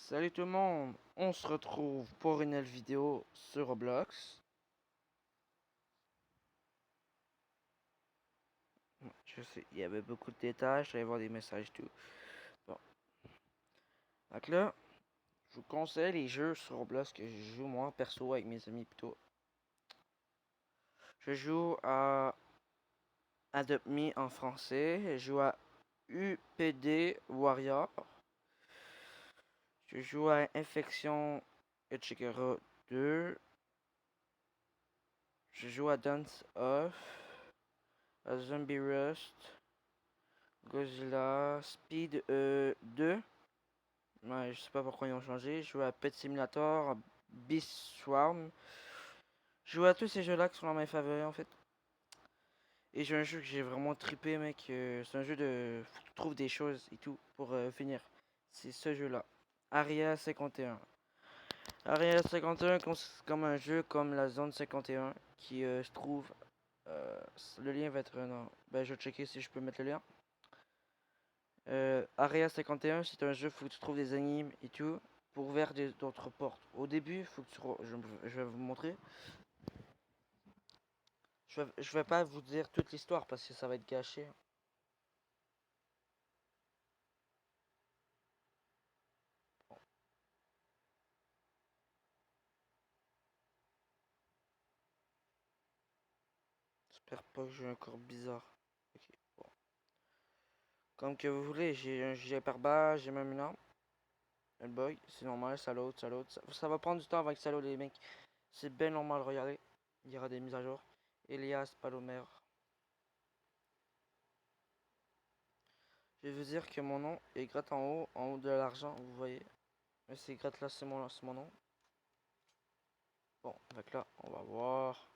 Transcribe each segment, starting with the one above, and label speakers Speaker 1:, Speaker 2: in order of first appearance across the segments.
Speaker 1: Salut tout le monde, on se retrouve pour une nouvelle vidéo sur Roblox. Je sais, il y avait beaucoup de détails, je vais voir des messages et tout. Bon. Donc là, je vous conseille les jeux sur Roblox que je joue moi perso avec mes amis plutôt. Je joue à Adopt Me en français, je joue à UPD Warrior. Je joue à Infection etc. 2. Je joue à Dance Off, à Zombie Rust, Godzilla, Speed 2. Ouais, je sais pas pourquoi ils ont changé. Je joue à Pet Simulator, à Beast Swarm. Je joue à tous ces jeux-là qui sont dans mes favoris en fait. Et j'ai un jeu que j'ai vraiment trippé, mec. C'est un jeu de. Faut que tu trouves des choses et tout pour finir. C'est ce jeu-là. Aria 51. Aria 51, c'est comme un jeu comme la zone 51 qui se trouve. Le lien va être. Non. Ben, je vais checker si je peux mettre le lien. Area 51, c'est un jeu, faut que tu trouves des animes et tout pour ouvrir d'autres portes. Au début, faut que je vais vous montrer. Je vais pas vous dire toute l'histoire parce que ça va être gâché. Bon, j'espère pas que j'ai un corps bizarre. Ok, bon. Comme que vous voulez, j'ai un gilet pare-balles, j'ai même une arme. Elle bug, c'est normal, ça load, ça load. Ça va prendre du temps avant que ça load les mecs. C'est bien normal, regardez. Il y aura des mises à jour. Elias Palomer. Je vais vous dire que mon nom est gratte en haut de l'argent, vous voyez. Mais c'est gratte là, c'est mon nom. Bon, donc là, on va voir.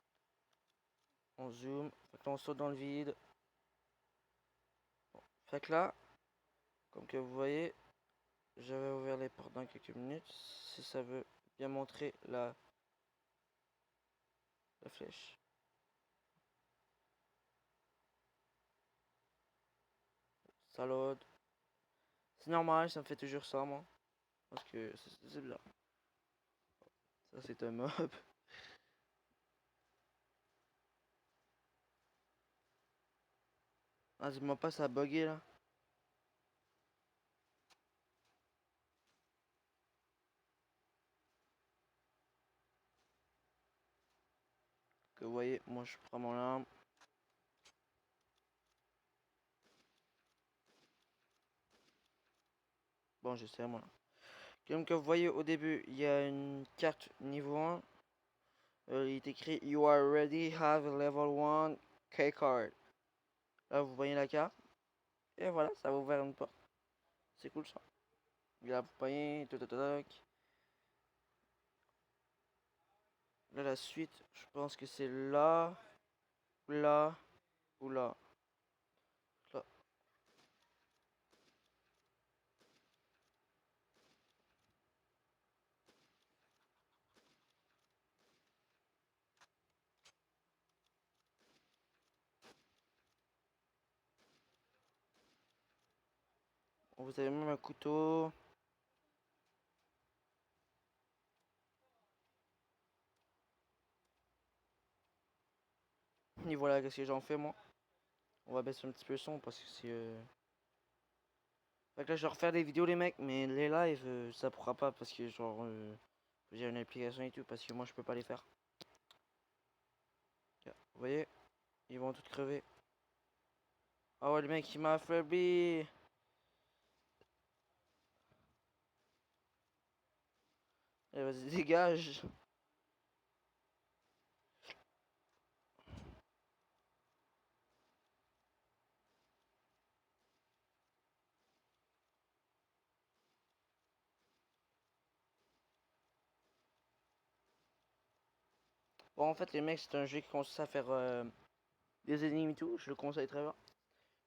Speaker 1: On zoome. Donc là, on saute dans le vide. Bon. Fait que là, comme que vous voyez, je vais ouvrir les portes dans quelques minutes. Si ça veut bien montrer la flèche. Ça load. C'est normal, ça me fait toujours ça, moi. Parce que c'est bizarre. Ça, c'est un mob. Ah, dis-moi pas, ça a bugué là. Que vous voyez, moi je prends mon arme. Bon, j'essaie moi. Comme que vous voyez au début, il y a une carte niveau 1. Il est écrit You are ready, have a level 1 key card. Là, vous voyez la carte. Et voilà, ça va ouvrir une porte. C'est cool ça. Là, vous voyez, là, la suite, je pense que c'est là, là, ou là. Là. Vous avez même un couteau. Et voilà, qu'est-ce que j'en fais moi. On va baisser un petit peu le son parce que c'est. Fait que là, je vais refaire des vidéos, les mecs, mais les lives, ça pourra pas parce que, genre, j'ai une application et tout, parce que moi, je peux pas les faire. Vous voyez, ils vont tous crever. Ah ouais, le mec, il m'a affaibli. Eh, vas-y, dégage. Bon, en fait, les mecs, c'est un jeu qui consiste à faire des énigmes et tout. Je le conseille très bien.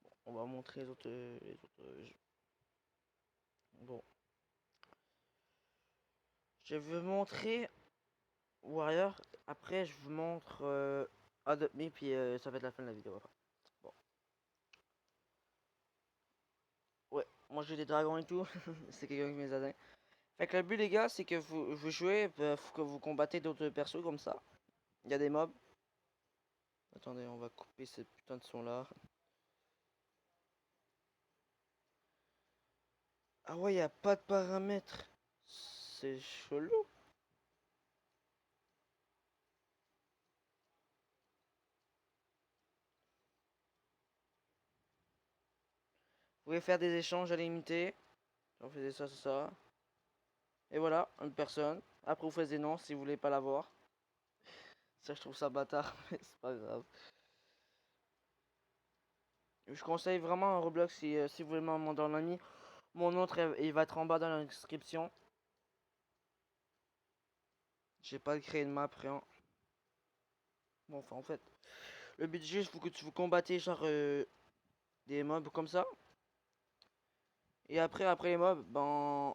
Speaker 1: Bon, on va montrer les autres. Jeux. Bon. Je vais vous montrer Warrior. Après, je vous montre Adopt Me, puis ça va être la fin de la vidéo. Après. Bon. Ouais, moi j'ai des dragons et tout. C'est quelqu'un qui me les a donné. Fait que le but les gars, c'est que vous jouez, faut que vous combattez d'autres persos comme ça. Il y a des mobs. Attendez, on va couper ce putain de son là. Ah ouais, y a pas de paramètres. C'est chelou. Vous pouvez faire des échanges à limiter. On faisait ça, c'est ça. Et voilà, une personne. Après, vous faites des noms si vous voulez pas l'avoir. Ça, je trouve ça bâtard, mais c'est pas grave. Je conseille vraiment un Roblox si vous voulez m'en demander en ami. Mon autre, il va être en bas dans la description. J'ai pas créé de map, rien. Bon, enfin, en fait, le but du jeu, c'est que vous combattez genre des mobs comme ça. Et après les mobs, ben,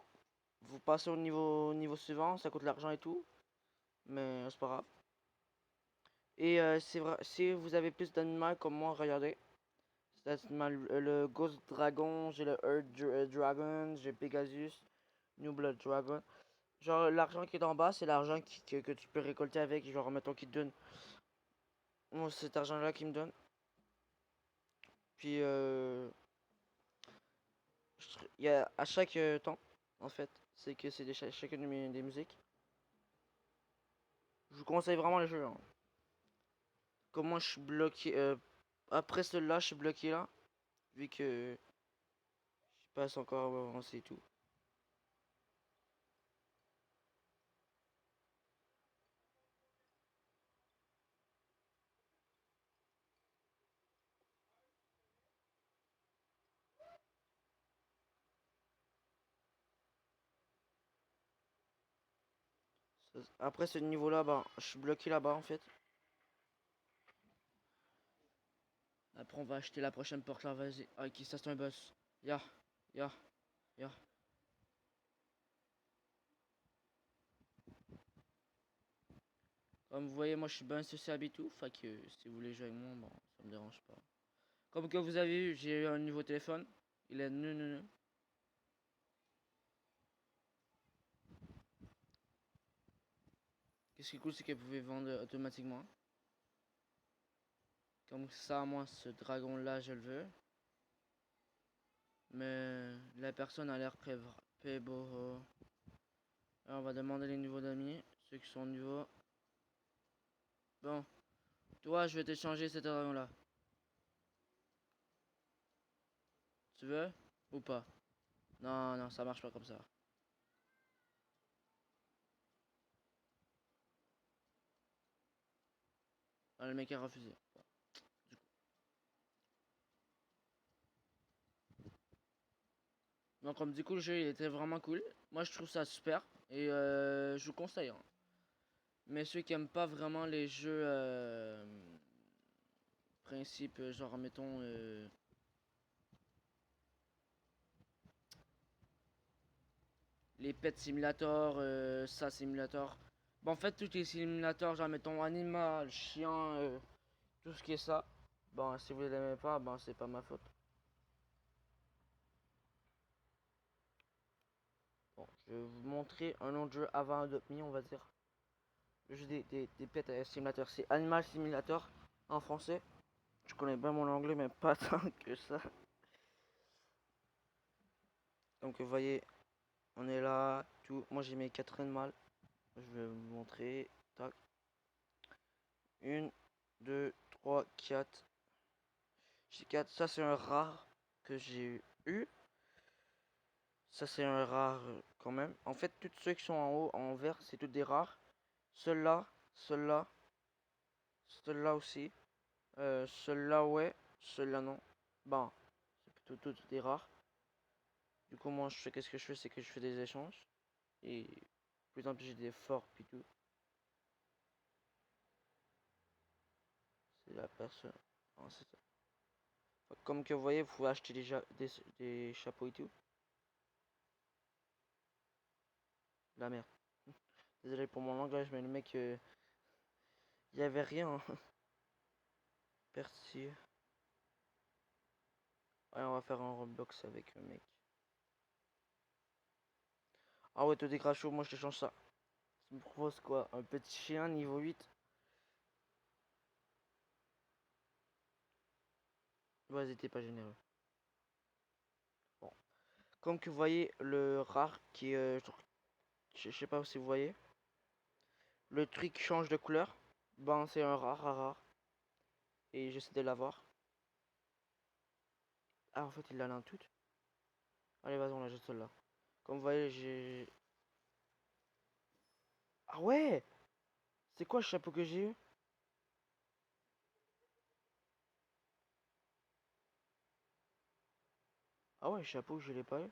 Speaker 1: vous passez au niveau suivant. Ça coûte l'argent et tout. Mais c'est pas grave. Et c'est vrai, si vous avez plus d'animaux comme moi, regardez. C'est le Ghost Dragon, j'ai le Earth Dragon, j'ai Pegasus, New Blood Dragon. Genre, l'argent qui est en bas, c'est l'argent que tu peux récolter avec. Genre, mettons qu'il te donne. Moi, c'est cet argent-là qui me donne. Puis, il y a à chaque temps, en fait, c'est que c'est chacune des musiques. Je vous conseille vraiment le jeu. Hein. Comme moi, je suis bloqué. Après celui-là, je suis bloqué là. Vu que je passe encore avancé et tout. Après ce niveau-là, bah, je suis bloqué là-bas en fait. Après, on va acheter la prochaine porte là, vas-y. Ah, qui ça, c'est un boss. Ya, ya, ya. Comme vous voyez, moi je suis bien sociable et tout. Fait que si vous voulez jouer avec moi, bon, ça me dérange pas. Comme que vous avez vu, j'ai eu un nouveau téléphone. Il est non, non, non. Qu'est-ce qui est cool, c'est que vous pouvez vendre automatiquement. Comme ça, moi, ce dragon-là, je le veux. Mais la personne a l'air très beau. Alors, on va demander les niveaux d'amis. Ceux qui sont au niveau. Bon, toi, je vais t'échanger cet dragon-là. Tu veux? Ou pas? Non, non, ça marche pas comme ça. Ah, le mec a refusé. Bon, du coup. Donc, comme du coup, le jeu il était vraiment cool. Moi, je trouve ça super. Et je vous conseille. Hein. Mais ceux qui aiment pas vraiment les jeux principe, genre, mettons. Les pet simulators, ça simulator. Bon, en fait, tous les simulateurs, genre, mettons, animal, chien, tout ce qui est ça. Bon, si vous l'aimez pas, bon, c'est pas ma faute. Bon, je vais vous montrer un autre jeu avant Adopt Me, on va dire. Le jeu des pets simulateurs, c'est Animal Simulator en français. Je connais bien mon anglais, mais pas tant que ça. Donc, vous voyez, on est là, tout. Moi, j'ai mis 4 animaux. Je vais vous montrer. Tac. 1, 2, 3, 4. J'ai 4. Ça, c'est un rare que j'ai eu. Ça, c'est un rare quand même. En fait, tous ceux qui sont en haut, en vert, c'est tous des rares. Celui-là, celui-là, celui-là aussi. Celui-là, ouais. Celui-là, non. Bon, c'est plutôt tous des rares. Du coup, moi, qu'est-ce que je fais? C'est que je fais des échanges. Et plus en plus, j'ai des forts, puis tout. C'est la personne. Ah, c'est ça. Comme que vous voyez, vous pouvez acheter des chapeaux et tout. La merde. Désolé pour mon langage, mais le mec, il y avait rien. Hein. Percy. Ouais, on va faire un Roblox avec le mec. Ah ouais, te dégras chaud, moi je te change ça. Tu me proposes quoi? Un petit chien niveau 8? Vas-y, t'es pas généreux. Bon. Comme que vous voyez, le rare qui est... je sais pas si vous voyez. Le truc change de couleur. Ben, c'est un rare. Et j'essaie de l'avoir. Ah, en fait, il l'a là en toute. Allez, vas-y, on la jette celle-là. Comme vous voyez, j'ai... Ah ouais! C'est quoi le chapeau que j'ai eu? Ah ouais, le chapeau, je l'ai pas eu.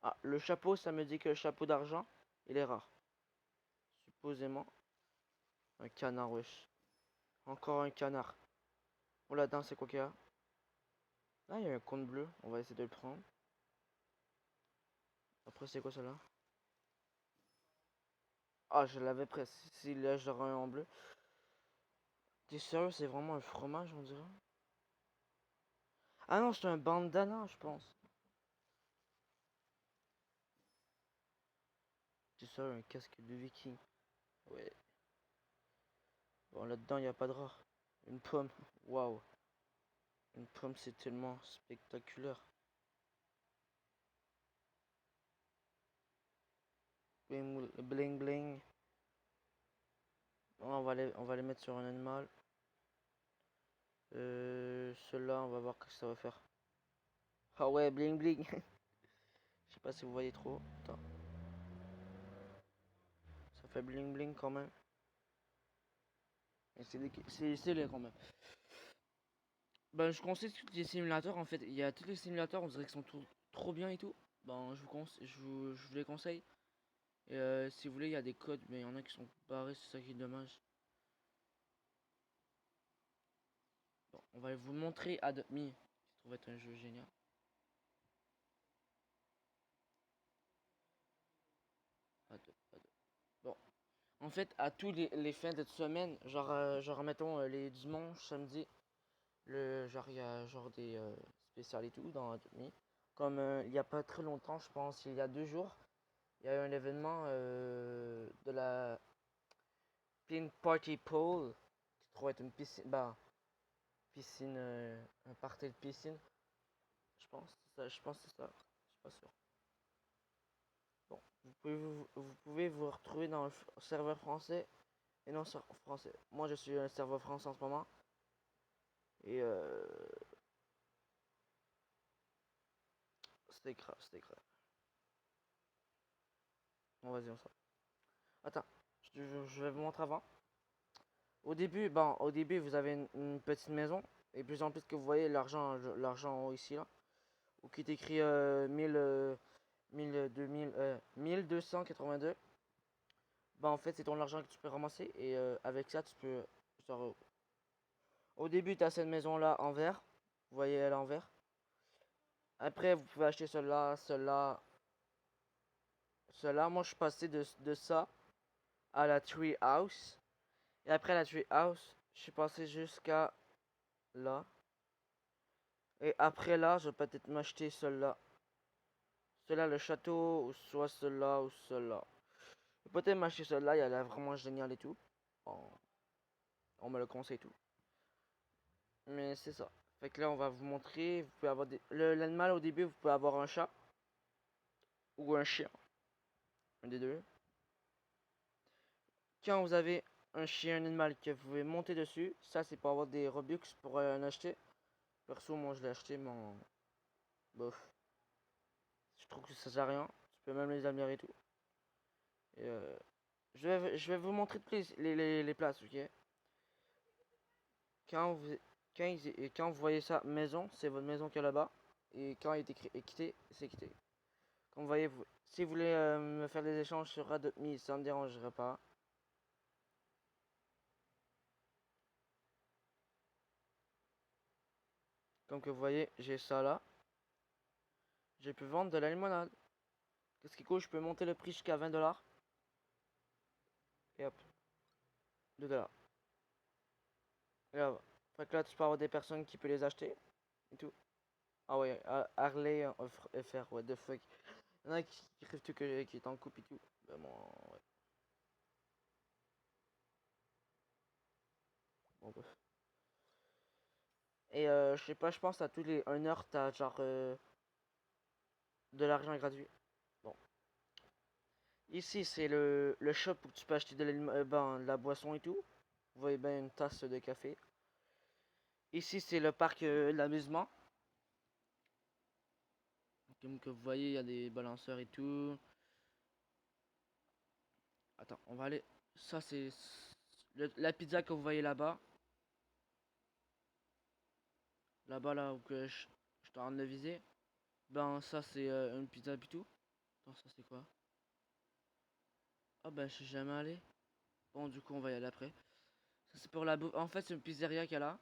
Speaker 1: Ah, le chapeau, ça me dit que le chapeau d'argent, il est rare. Supposément. Un canard, wesh. Encore un canard. Oh là-dedans, c'est quoi qu'il y a? Ah, il y a un cône bleu. On va essayer de le prendre. Après, c'est quoi celle-là? Ah, je l'avais presque. Si là, j'aurais un en bleu. T'es sérieux, c'est vraiment un fromage, on dirait? Ah non, c'est un bandana, je pense. T'es sérieux, un casque de viking. Ouais. Bon, là-dedans, il n'y a pas de rare. Une pomme. Waouh. Une pomme, c'est tellement spectaculaire. Bling bling. Bling. On va les mettre sur un animal. Ceux-là, on va voir ce que ça va faire. Ah ouais, bling bling. Je sais pas si vous voyez trop. Attends. Ça fait bling bling quand même. Et c'est laid quand même. Ben, je conseille tous les simulateurs. En fait, il y a tous les simulateurs, on dirait qu'ils sont trop bien et tout. Ben, je vous les conseille. Et si vous voulez, il y a des codes, mais il y en a qui sont barrés, c'est ça qui est dommage. Bon, on va vous montrer Adopt Me, qui se trouve être un jeu génial. Adopt. Bon, en fait, à tous les fins de semaine, genre mettons les dimanches, samedi, genre il y a genre des spéciales et tout dans Adopt Me. Comme il y a pas très longtemps, je pense, il y a 2 jours, il y a eu un événement de la Pin Party Pool, qui se trouve être une piscine, bah, piscine, un party de piscine, je pense que c'est ça, je suis pas sûr. Bon, vous pouvez vous retrouver dans le serveur français et non sur français. Moi, je suis un serveur français en ce moment. Et c'était grave. Bon, vas-y, on sort. Attends, je vais vous montrer avant. Au début, vous avez une petite maison. Et plus en plus que vous voyez l'argent ici, là. Ou qui est écrit 1282. Bah, en fait, c'est ton argent que tu peux ramasser. Et avec ça, tu peux. Genre, au début, tu as cette maison-là en vert. Vous voyez, elle en vert. Après, vous pouvez acheter cela. Moi, je suis passé de ça à la Tree House. Et après la Tree House, je suis passé jusqu'à là. Et après là, je vais peut-être m'acheter celle-là. Celle-là, le château, ou soit celle-là, ou celle-là. Je vais peut-être m'acheter celle-là, elle a l'air vraiment géniale et tout. On, on me le conseille tout. Mais c'est ça. Fait que là, on va vous montrer. Vous pouvez avoir l'animal au début, vous pouvez avoir un chat. Ou un chien. Un des deux. Quand vous avez un chien, un animal que vous pouvez monter dessus, ça c'est pour avoir des Robux pour en acheter. Perso, moi je l'ai acheté, mais bof. Je trouve que ça sert à rien. Tu peux même les améliorer et tout. Et je vais vous montrer toutes les places, ok? Quand vous, quand vous voyez ça, maison, c'est votre maison qui est là-bas. Et quand il est écrit quitté, c'est quitté. Comme vous voyez, si vous voulez me faire des échanges sur Adopt.me, ça me dérangerait pas. Comme que vous voyez, j'ai ça là. J'ai pu vendre de la limonade. Qu'est-ce qui coûte? Je peux monter le prix jusqu'à 20 $. Et hop, 2 $. Et là, fait que là, tu peux avoir des personnes qui peuvent les acheter et tout. Ah ouais, Harley FR, what the fuck. Il y en a qui écrivent tout qui est en coupe et tout. Ben moi, ouais. Bon, bref. Et je sais pas, je pense à tous les 1 heure, t'as genre de l'argent gratuit. Bon. Ici, c'est le shop où tu peux acheter de la boisson et tout. Vous voyez bien une tasse de café. Ici, c'est le parc l'amusement. Comme que vous voyez, il y a des balanceurs et tout. Attends, on va aller. Ça, c'est la pizza que vous voyez là-bas. Là-bas, là où que je suis en train de viser. Ben, ça, c'est une pizza et tout. Attends, ça, c'est quoi? Ah, ben, je suis jamais allé. Bon, du coup, on va y aller après. Ça, c'est pour la bouffe. En fait, c'est une pizzeria qu'il y a là.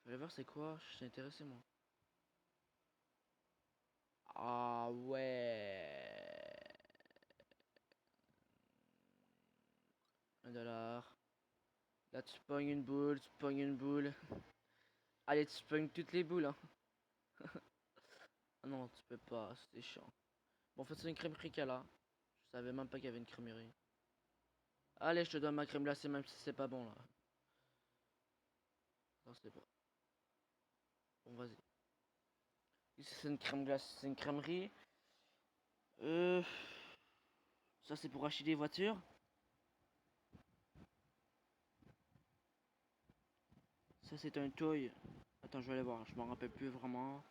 Speaker 1: Je vais voir c'est quoi. Je suis intéressé, moi. Ah, ouais. 1 dollar. Là, tu pognes une boule, tu pognes une boule. Allez, tu pognes toutes les boules, hein. Ah non, tu peux pas, c'est chiant. Bon, en fait, c'est une crèmerie qu'il y a là. Je savais même pas qu'il y avait une crèmerie. Allez, je te donne ma crème glacée, même si c'est pas bon, là. Non, c'est pas. Bon, vas-y. Ici, c'est une crème glace, c'est une crèmerie. Euh... Ça, c'est pour acheter des voitures. Ça, c'est un toy. Attends, je vais aller voir, je m'en rappelle plus vraiment.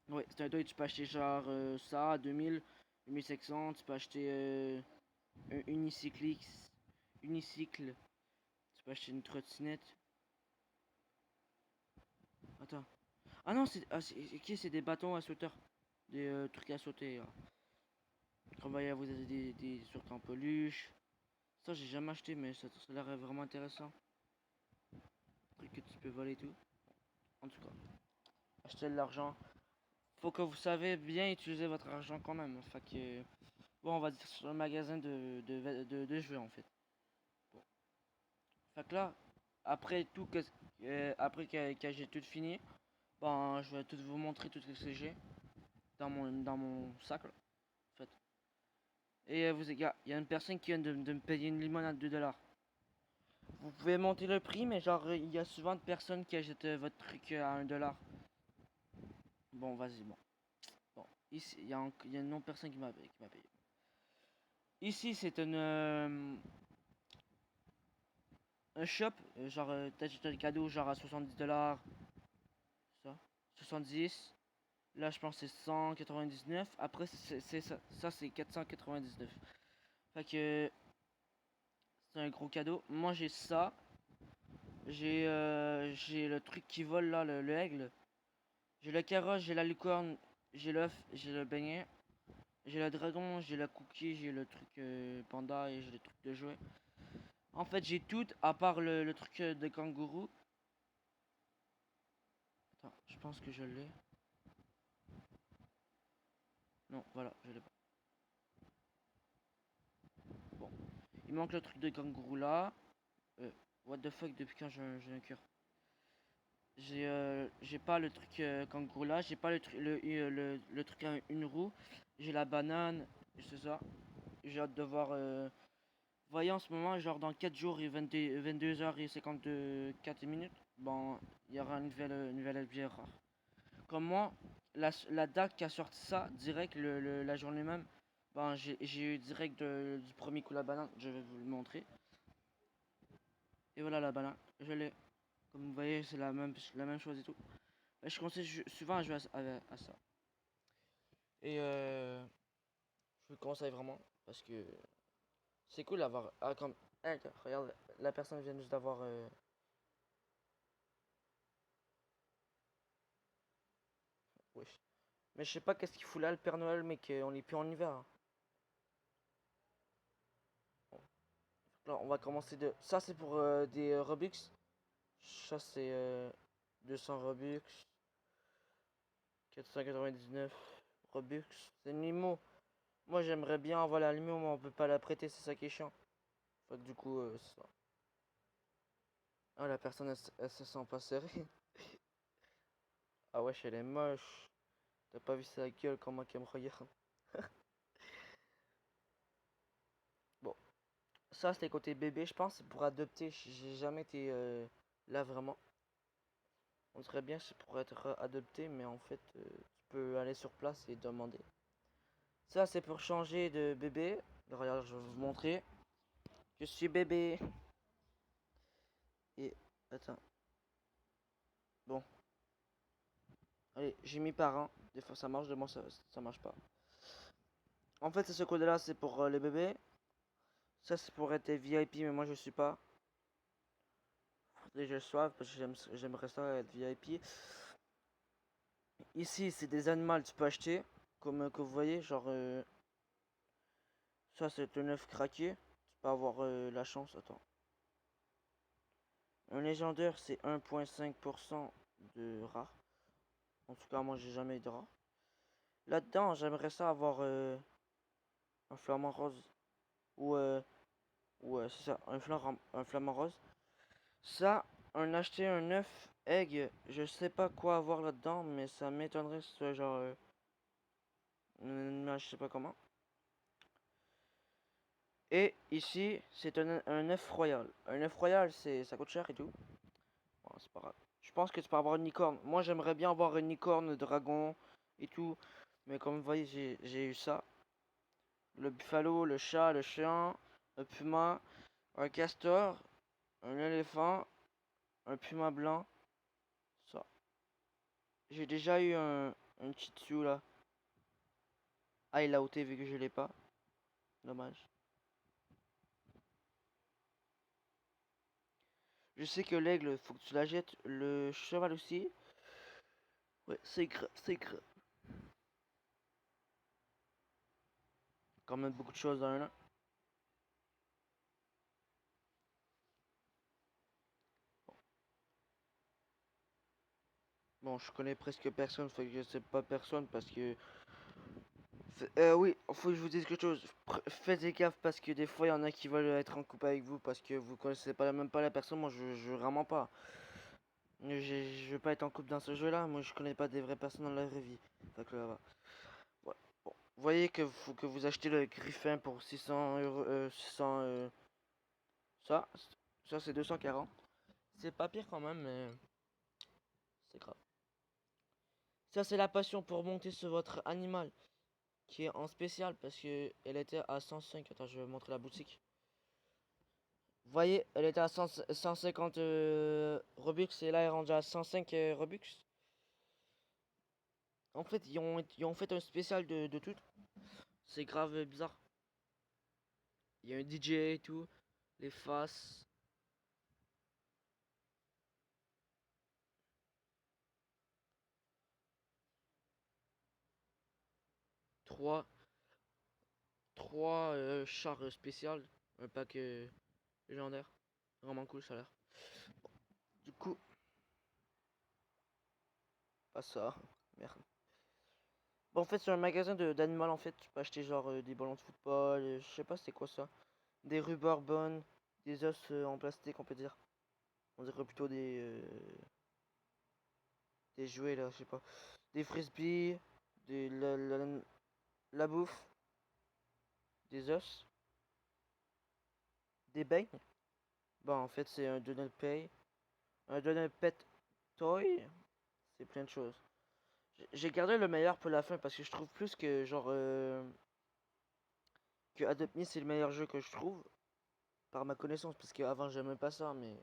Speaker 1: Ouais, c'est un toy, tu peux acheter genre ça à 2000, 2500. Tu peux acheter un unicycle. Tu peux acheter une trottinette. Attends. Ah non, c'est des bâtons à sauteur. Des trucs à sauter. Là. Comme vous vous avez des sortes en peluche. Ça, j'ai jamais acheté, mais ça a l'air vraiment intéressant. Truc que tu peux voler et tout. En tout cas, acheter de l'argent. Faut que vous savez bien utiliser votre argent quand même. Fait que. Bon, on va dire sur le magasin de jeux en fait. Bon. Fait que là, après tout, après que j'ai tout fini, bon, je vais tout vous montrer tout ce que j'ai dans mon sac là, en fait. Et vous, il y a une personne qui vient de me payer une limonade de 2 dollars. Vous pouvez monter le prix, mais genre, il y a souvent de personnes qui achètent votre truc à 1 dollar. Bon, vas-y, bon. Bon, ici, il y a une non-personne qui m'a payé. Ici, c'est un shop, genre, t'achètes le cadeau, genre à 70 dollars. Ça, 70. Là, je pense que c'est 199. Après, c'est ça. Ça, c'est 499. Fait que c'est un gros cadeau. Moi, j'ai ça. J'ai le truc qui vole là, le aigle. J'ai le carrosse, j'ai la licorne, j'ai l'œuf, j'ai le beignet. J'ai le dragon, j'ai la cookie, j'ai le truc panda et j'ai le truc de jouet. En fait, j'ai tout à part le truc de kangourou. Attends, je pense que je l'ai. Non, voilà, je l'ai pas. Bon. Il manque le truc de kangourou là. What the fuck, depuis quand j'ai un cœur? J'ai pas le truc kangourou là, j'ai pas le truc le truc à une roue. J'ai la banane, c'est ça. J'ai hâte de voir. Voyez en ce moment, genre dans 4 jours et 22h54 minutes, bon, il y aura une nouvelle bière rare. Comme moi, la date qui a sorti ça, direct la journée même, ben j'ai eu direct du premier coup la banane, je vais vous le montrer. Et voilà la banane, je l'ai. Comme vous voyez, c'est la même chose et tout. Je conseille souvent à jouer à ça. Et je vous le conseille vraiment parce que c'est cool d'avoir. Ah, comme. Hein, regarde, la personne vient juste d'avoir. Wesh. Mais je sais pas qu'est-ce qu'il fout là, le Père Noël, mais qu'on est plus en hiver, hein. Bon. Là, on va commencer de. Ça, c'est pour des Robux. Ça, c'est 200 Robux. 499 Robux. C'est une limo. Moi, j'aimerais bien avoir la limo, mais on peut pas la prêter, c'est ça qui est chiant. Fait que du coup, c'est ça. Ah, la personne, elle se sent pas serrée. Ah wesh, elle est moche. T'as pas vu sa gueule, comment qu'elle me regarde. Bon, ça c'était côté bébé, je pense. Pour adopter, j'ai jamais été là vraiment. On dirait bien que c'est pour être adopté, mais en fait, tu peux aller sur place et demander. Ça, c'est pour changer de bébé. Regarde, je vais vous montrer. Je suis bébé. Et, attends. Bon, allez, j'ai mis parent. Des fois ça marche, des fois ça marche pas. En fait, c'est ce code-là, c'est pour les bébés. Ça, c'est pour être VIP, mais moi, je suis pas. Faudrait que je sois, parce que j'aimerais ça être VIP. Ici, c'est des animaux que tu peux acheter. Comme que vous voyez, genre... ça, c'est un œuf craqué. Tu peux avoir la chance, attends. Un légendaire, c'est 1,5% de rare. En tout cas, moi, j'ai jamais eu de rare. Là-dedans, j'aimerais ça avoir un flamant rose. Ou, c'est ça, un flamant rose. Ça, acheter un œuf egg, je sais pas quoi avoir là-dedans, mais ça m'étonnerait que ce soit genre... je sais pas comment. Et ici, c'est un œuf royal. Un œuf royal, ça coûte cher et tout. Bon, c'est pas grave. Je pense que tu peux avoir une licorne. Moi, j'aimerais bien avoir une licorne, dragon et tout. Mais comme vous voyez, j'ai eu ça. Le buffalo, le chat, le chien, le puma, un castor, un éléphant, un puma blanc. Ça. J'ai déjà eu un Shih Tzu là. Ah, il a ôté vu que je l'ai pas. Dommage. Je sais que l'aigle, faut que tu la jettes. Le cheval aussi. Ouais, c'est grave, c'est grave. Quand même beaucoup de choses dans un. Bon, je connais presque personne, fait que je sais pas personne parce que... oui, faut que je vous dise quelque chose. Faites gaffe parce que des fois, il y en a qui veulent être en couple avec vous parce que vous connaissez pas même pas la personne. Moi, je veux vraiment pas. Je veux pas être en couple dans ce jeu-là. Moi, je connais pas des vraies personnes dans la vraie vie. Fait que là, va. Ouais. Bon. Vous voyez que vous achetez le griffin pour 600 €. 600... ça, ça c'est 240. C'est pas pire quand même, mais c'est grave. Ça, c'est la passion pour monter sur votre animal qui est en spécial parce que elle était à 105. Attends, je vais vous montrer la boutique. Vous voyez, elle était à 150 Robux et là elle est rendue à 105 Robux. En fait, ils ont fait un spécial de tout. C'est grave bizarre. Il y a un DJ et tout. Les faces. 3 3 chars spécial. Un pack légendaire. Vraiment cool ça a l'air. Du coup, pas ça. Merde. Bon, en fait, c'est un magasin d'animal en fait. Tu peux acheter genre des ballons de football. Je sais pas c'est quoi ça. Des rubber bonnes. Des os en plastique, on peut dire. On dirait plutôt des jouets là, je sais pas. Des frisbees. De la bouffe. Des os. Des beignes. Bon, en fait, c'est un Donald Pay. Un Donald Pet Toy. C'est plein de choses. J'ai gardé le meilleur pour la fin parce que je trouve plus que genre que Adopt Me c'est le meilleur jeu que je trouve par ma connaissance parce qu'avant j'aimais pas ça mais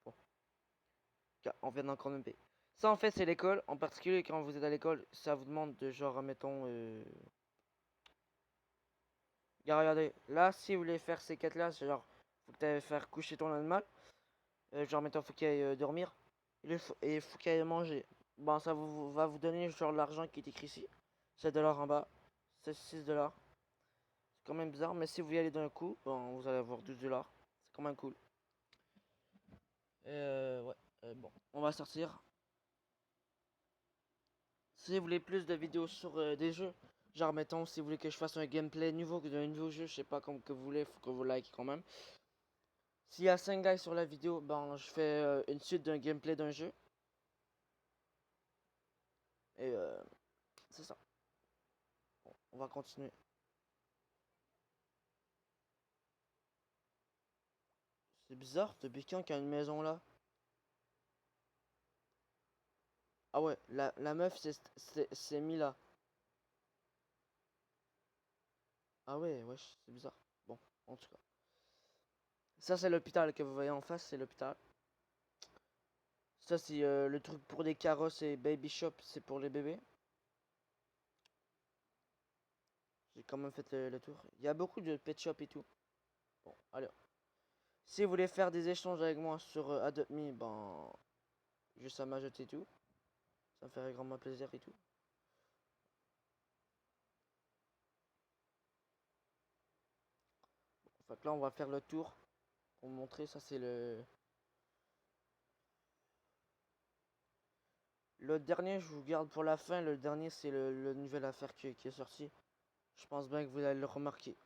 Speaker 1: bon, on vient d'encore me payer. Ça en fait c'est l'école, en particulier quand vous êtes à l'école, ça vous demande de genre mettons regardez, là si vous voulez faire ces quêtes là, c'est genre faut que tu ailles faire coucher ton animal, genre mettons faut qu'il aille dormir et faut qu'il aille manger. Bon ça va vous donner genre l'argent qui est écrit ici. 7 $ en bas, c'est 6 $. C'est quand même bizarre, mais si vous y allez d'un coup, bon, vous allez avoir 12 $. C'est quand même cool. Ouais, bon, on va sortir. Si vous voulez plus de vidéos sur des jeux, genre mettons, si vous voulez que je fasse un gameplay nouveau d'un nouveau jeu, je sais pas comme que vous voulez, faut que vous likez quand même. S'il y a 5 likes sur la vidéo, ben je fais une suite d'un gameplay d'un jeu. Et c'est ça. Bon, on va continuer. C'est bizarre, depuis quand qu'il y a une maison là? Ah ouais, la meuf c'est mis là. Ah ouais, wesh, c'est bizarre. Bon, en tout cas. Ça c'est l'hôpital que vous voyez en face, c'est l'hôpital. Ça c'est le truc pour les carrosses et baby shop, c'est pour les bébés. J'ai quand même fait le tour. Il y a beaucoup de pet shop et tout. Bon, allez. Si vous voulez faire des échanges avec moi sur Adopt Me, ben juste à m'ajouter et tout. Ça me ferait grandement plaisir et tout. Fait que là on va faire le tour pour vous montrer. Ça c'est le dernier, je vous garde pour la fin. Le dernier c'est le nouvelle affaire qui est sorti. Je pense bien que vous allez le remarquer.